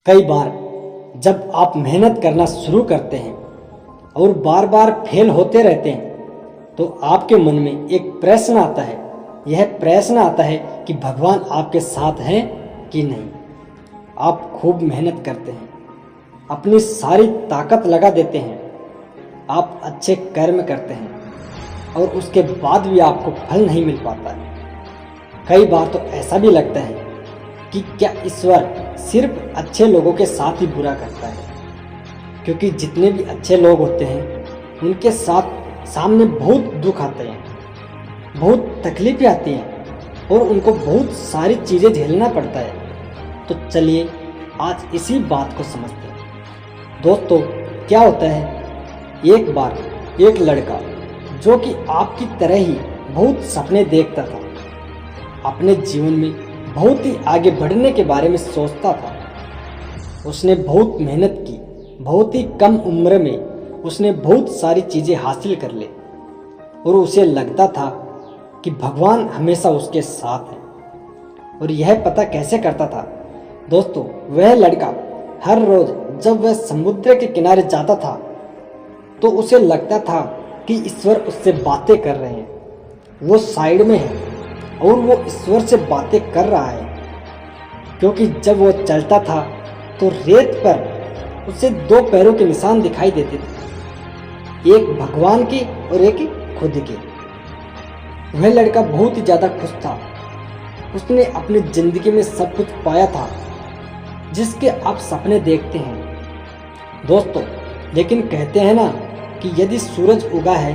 कई बार जब आप मेहनत करना शुरू करते हैं और बार बार फेल होते रहते हैं तो आपके मन में एक प्रश्न आता है। यह प्रश्न आता है कि भगवान आपके साथ हैं कि नहीं। आप खूब मेहनत करते हैं, अपनी सारी ताकत लगा देते हैं, आप अच्छे कर्म करते हैं और उसके बाद भी आपको फल नहीं मिल पाता है। कई बार तो ऐसा भी लगता है कि क्या ईश्वर सिर्फ अच्छे लोगों के साथ ही बुरा करता है, क्योंकि जितने भी अच्छे लोग होते हैं उनके साथ सामने बहुत दुख आते हैं, बहुत तकलीफें आती हैं और उनको बहुत सारी चीज़ें झेलना पड़ता है। तो चलिए आज इसी बात को समझते हैं। दोस्तों, क्या होता है, एक बार एक लड़का जो कि आपकी तरह ही बहुत सपने देखता था, अपने जीवन में बहुत ही आगे बढ़ने के बारे में सोचता था। उसने बहुत मेहनत की, बहुत ही कम उम्र में उसने बहुत सारी चीज़ें हासिल कर ली और उसे लगता था कि भगवान हमेशा उसके साथ है। और यह पता कैसे करता था दोस्तों? वह लड़का हर रोज जब वह समुद्र के किनारे जाता था तो उसे लगता था कि ईश्वर उससे बातें कर रहे हैं, वो साइड में है और वो ईश्वर से बातें कर रहा है। क्योंकि जब वो चलता था तो रेत पर उसे दो पैरों के निशान दिखाई देते थे, एक भगवान के और एक खुद के। वह लड़का बहुत ही ज़्यादा खुश था। उसने अपनी जिंदगी में सब कुछ पाया था जिसके आप सपने देखते हैं दोस्तों। लेकिन कहते हैं ना कि यदि सूरज उगा है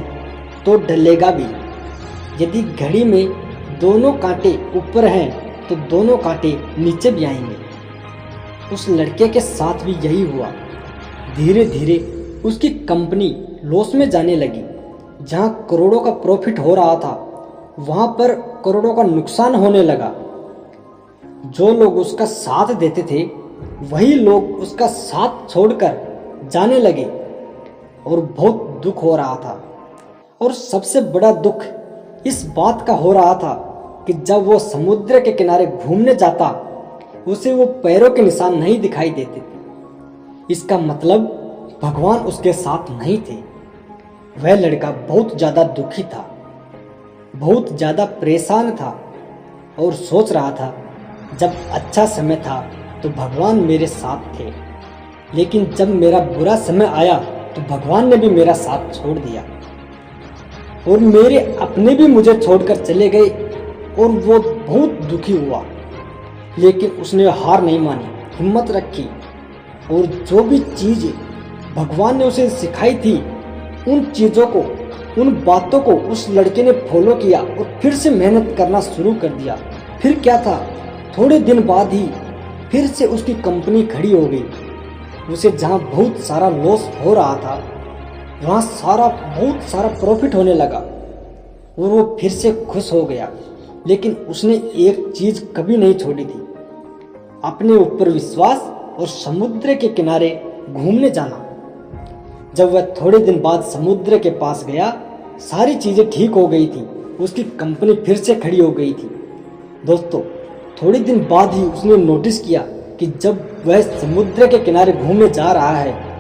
तो ढलेगा भी। यदि घड़ी में दोनों कांटे ऊपर हैं तो दोनों कांटे नीचे भी आएंगे। उस लड़के के साथ भी यही हुआ। धीरे धीरे उसकी कंपनी लॉस में जाने लगी। जहां करोड़ों का प्रॉफिट हो रहा था वहां पर करोड़ों का नुकसान होने लगा। जो लोग उसका साथ देते थे वही लोग उसका साथ छोड़कर जाने लगे और बहुत दुख हो रहा था। और सबसे बड़ा दुख इस बात का हो रहा था कि जब वो समुद्र के किनारे घूमने जाता उसे वो पैरों के निशान नहीं दिखाई देते थे। इसका मतलब भगवान उसके साथ नहीं थे। वह लड़का बहुत ज़्यादा दुखी था, बहुत ज़्यादा परेशान था और सोच रहा था जब अच्छा समय था तो भगवान मेरे साथ थे, लेकिन जब मेरा बुरा समय आया तो भगवान ने भी मेरा साथ छोड़ दिया और मेरे अपने भी मुझे छोड़कर चले गए और वो बहुत दुखी हुआ। लेकिन उसने हार नहीं मानी, हिम्मत रखी और जो भी चीज़ भगवान ने उसे सिखाई थी उन चीज़ों को, उन बातों को उस लड़के ने फॉलो किया और फिर से मेहनत करना शुरू कर दिया। फिर क्या था, थोड़े दिन बाद ही फिर से उसकी कंपनी खड़ी हो गई। उसे जहाँ बहुत सारा लॉस हो रहा था वहाँ बहुत सारा प्रॉफिट होने लगा और वो फिर से खुश हो गया। लेकिन उसने एक चीज़ कभी नहीं छोड़ी थी, अपने ऊपर विश्वास और समुद्र के किनारे घूमने जाना। जब वह थोड़े दिन बाद समुद्र के पास गया, सारी चीज़ें ठीक हो गई थी, उसकी कंपनी फिर से खड़ी हो गई थी। दोस्तों, थोड़े दिन बाद ही उसने नोटिस किया कि जब वह समुद्र के किनारे घूमने जा रहा है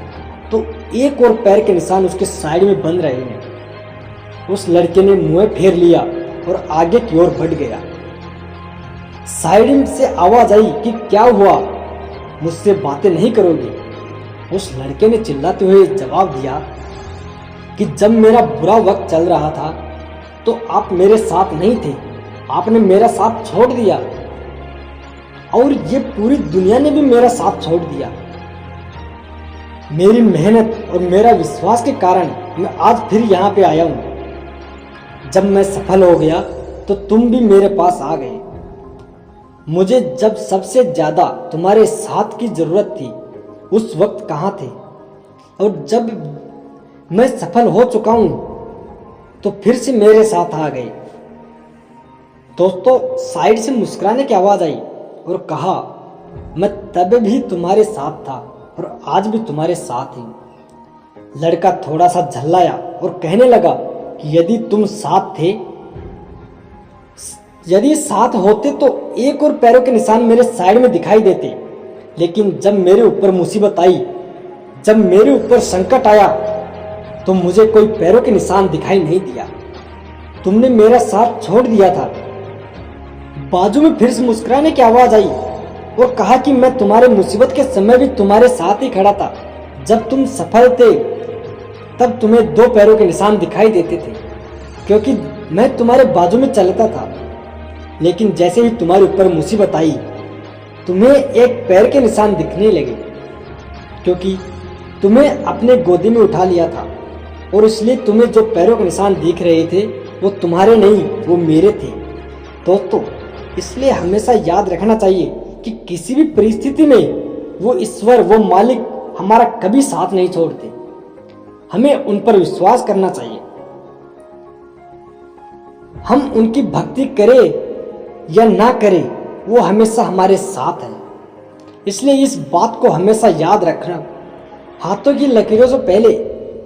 तो एक और पैर के निशान उसके साइड में बन रहे हैं। उस लड़के ने मुंह फेर लिया और आगे की ओर बढ़ गया। साइड से आवाज आई कि क्या हुआ, मुझसे बातें नहीं करोगे? उस लड़के ने चिल्लाते हुए जवाब दिया कि जब मेरा बुरा वक्त चल रहा था तो आप मेरे साथ नहीं थे, आपने मेरा साथ छोड़ दिया और ये पूरी दुनिया ने भी मेरा साथ छोड़ दिया। मेरी मेहनत और मेरा विश्वास के कारण मैं आज फिर यहाँ पे आया हूँ। जब मैं सफल हो गया तो तुम भी मेरे पास आ गए। मुझे जब सबसे ज़्यादा तुम्हारे साथ की ज़रूरत थी उस वक्त कहाँ थे? और जब मैं सफल हो चुका हूँ तो फिर से मेरे साथ आ गए। दोस्तों, साइड से मुस्कुराने की आवाज़ आई और कहा, मैं तब भी तुम्हारे साथ था और आज भी तुम्हारे साथ ही। लड़का थोड़ा सा झल्लाया और कहने लगा कि यदि तुम साथ थे, यदि साथ होते तो एक और पैरों के निशान मेरे साइड में दिखाई देते लेकिन जब मेरे ऊपर मुसीबत आई, जब मेरे ऊपर संकट आया, तो मुझे कोई पैरों के निशान दिखाई नहीं दिया। तुमने मेरा साथ छोड़ दिया था। बाजू में फिर से मुस्कुराने की आवाज आई और कहा कि मैं तुम्हारे मुसीबत के समय भी तुम्हारे साथ ही खड़ा था। जब तुम सफल थे तब तुम्हें 2 पैरों के निशान दिखाई देते थे, क्योंकि मैं तुम्हारे बाजू में चलता था। लेकिन जैसे ही तुम्हारे ऊपर मुसीबत आई, तुम्हें एक पैर के निशान दिखने लगे, क्योंकि तुम्हें अपने गोदी में उठा लिया था। और इसलिए तुम्हें जो पैरों के निशान दिख रहे थे वो तुम्हारे नहीं, वो मेरे थे। दोस्तों, इसलिए हमेशा याद रखना चाहिए कि किसी भी परिस्थिति में वो ईश्वर, वो मालिक हमारा कभी साथ नहीं छोड़ते। हमें उन पर विश्वास करना चाहिए। हम उनकी भक्ति करें या ना करें, वो हमेशा हमारे साथ हैं। इसलिए इस बात को हमेशा याद रखना। हाथों की लकीरों से पहले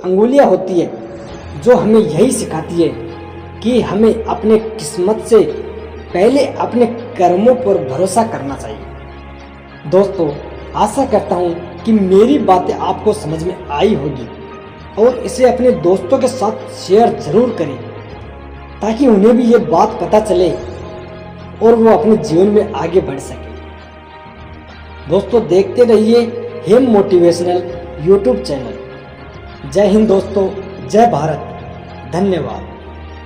अंगुलियां होती है, जो हमें यही सिखाती है कि हमें अपने किस्मत से पहले अपने कर्मों पर भरोसा करना चाहिए। दोस्तों, आशा करता हूँ कि मेरी बातें आपको समझ में आई होगी और इसे अपने दोस्तों के साथ शेयर जरूर करें, ताकि उन्हें भी ये बात पता चले और वो अपने जीवन में आगे बढ़ सके। दोस्तों, देखते रहिए हेम मोटिवेशनल यूट्यूब चैनल। जय हिंद दोस्तों, जय भारत, धन्यवाद।